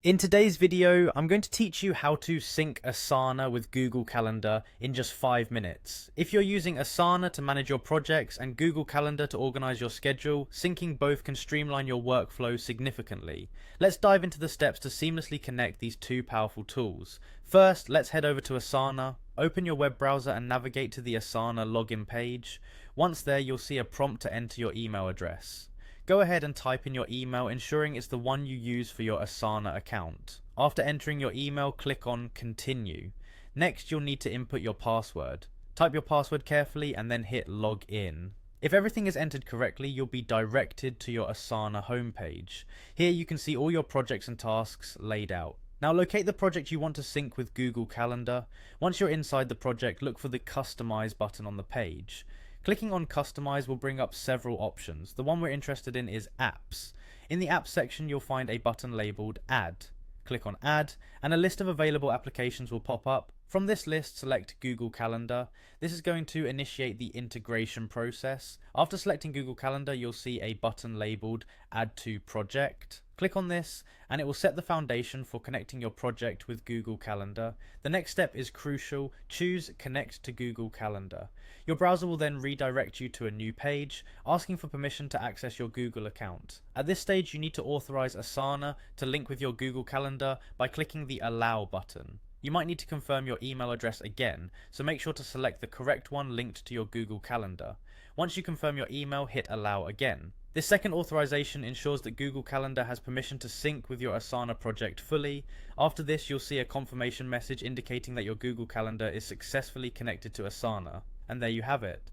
In today's video, I'm going to teach you how to sync Asana with Google Calendar in just 5 minutes. If you're using Asana to manage your projects and Google Calendar to organize your schedule, syncing both can streamline your workflow significantly. Let's dive into the steps to seamlessly connect these two powerful tools. First, let's head over to Asana. Open your web browser and navigate to the Asana login page. Once there, you'll see a prompt to enter your email address. Go ahead and type in your email, ensuring it's the one you use for your Asana account. After entering your email, click on Continue. Next, you'll need to input your password. Type your password carefully and then hit Log In. If everything is entered correctly, you'll be directed to your Asana homepage. Here you can see all your projects and tasks laid out. Now locate the project you want to sync with Google Calendar. Once you're inside the project, look for the Customize button on the page. Clicking on Customize will bring up several options. The one we're interested in is Apps. In the Apps section, you'll find a button labeled Add. Click on Add, and a list of available applications will pop up. From this list, select Google Calendar. This is going to initiate the integration process. After selecting Google Calendar, you'll see a button labeled Add to Project. Click on this and it will set the foundation for connecting your project with Google Calendar. The next step is crucial. Choose Connect to Google Calendar. Your browser will then redirect you to a new page, asking for permission to access your Google account. At this stage, you need to authorize Asana to link with your Google Calendar by clicking the Allow button. You might need to confirm your email address again, so make sure to select the correct one linked to your Google Calendar. Once you confirm your email, hit Allow again. This second authorization ensures that Google Calendar has permission to sync with your Asana project fully. After this, you'll see a confirmation message indicating that your Google Calendar is successfully connected to Asana. And there you have it.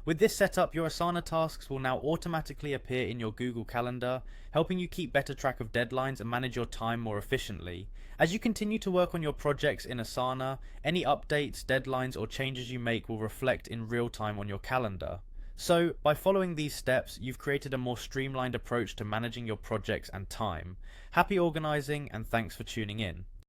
With this setup, your Asana tasks will now automatically appear in your Google Calendar, helping you keep better track of deadlines and manage your time more efficiently. As you continue to work on your projects in Asana, any updates, deadlines, or changes you make will reflect in real time on your calendar. So, by following these steps, you've created a more streamlined approach to managing your projects and time. Happy organizing, and thanks for tuning in.